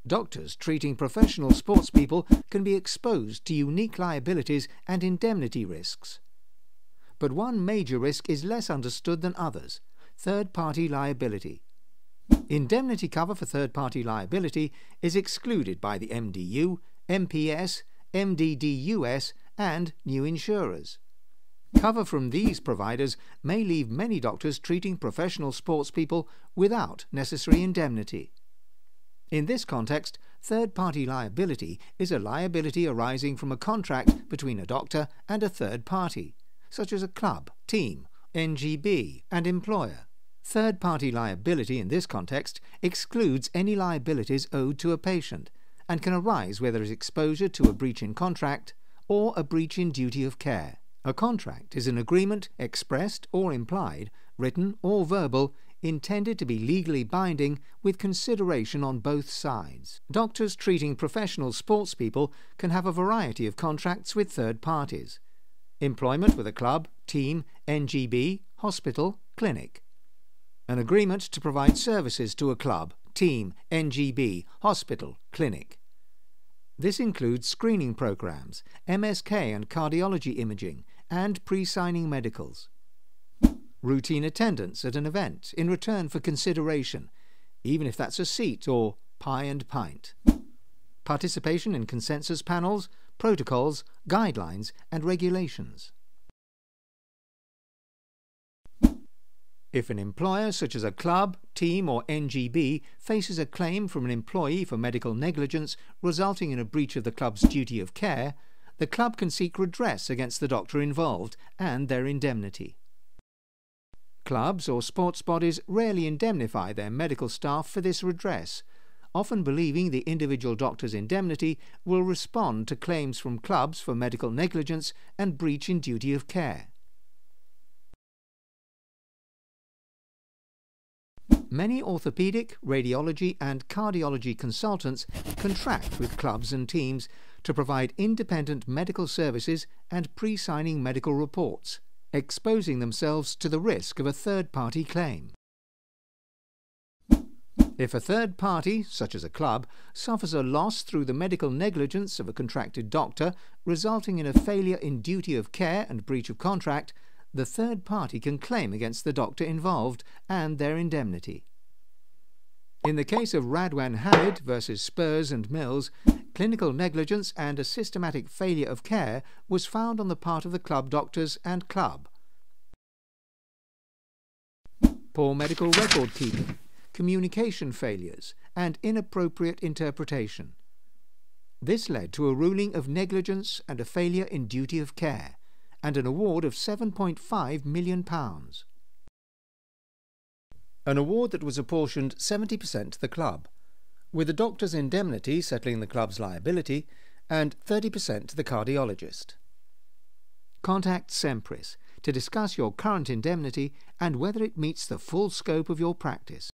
Doctors treating professional sportspeople can be exposed to unique liabilities and indemnity risks. But one major risk is less understood than others: third-party liability. Indemnity cover for third-party liability is excluded by the MDU, MPS, MDDUS and new insurers. Cover from these providers may leave many doctors treating professional sportspeople without necessary indemnity. In this context, third-party liability is a liability arising from a contract between a doctor and a third party, such as a club, team, NGB, and employer. Third-party liability in this context excludes any liabilities owed to a patient and can arise where there is exposure to a breach in contract or a breach in duty of care. A contract is an agreement, expressed or implied, written or verbal, intended to be legally binding with consideration on both sides. Doctors treating professional sportspeople can have a variety of contracts with third parties: employment with a club, team, NGB, hospital, clinic; an agreement to provide services to a club, team, NGB, hospital, clinic. This includes screening programs, MSK and cardiology imaging, and pre-signing medicals; routine attendance at an event in return for consideration, even if that's a seat or pie and pint; participation in consensus panels, protocols, guidelines and regulations. If an employer such as a club, team or NGB faces a claim from an employee for medical negligence resulting in a breach of the club's duty of care, the club can seek redress against the doctor involved and their indemnity. Clubs or sports bodies rarely indemnify their medical staff for this redress, often believing the individual doctor's indemnity will respond to claims from clubs for medical negligence and breach in duty of care. Many orthopedic, radiology and cardiology consultants contract with clubs and teams to provide independent medical services and pre-signing medical reports, exposing themselves to the risk of a third-party claim. If a third party, such as a club, suffers a loss through the medical negligence of a contracted doctor, resulting in a failure in duty of care and breach of contract, the third party can claim against the doctor involved and their indemnity. In the case of Radwan Hamid versus Spurs and Mills, clinical negligence and a systematic failure of care was found on the part of the club doctors and club. Poor medical record keeping, communication failures, and inappropriate interpretation. This led to a ruling of negligence and a failure in duty of care, and an award of £7.5 million. An award that was apportioned 70% to the club, with the doctor's indemnity settling the club's liability and 30% to the cardiologist. Contact SEMPRIS to discuss your current indemnity and whether it meets the full scope of your practice.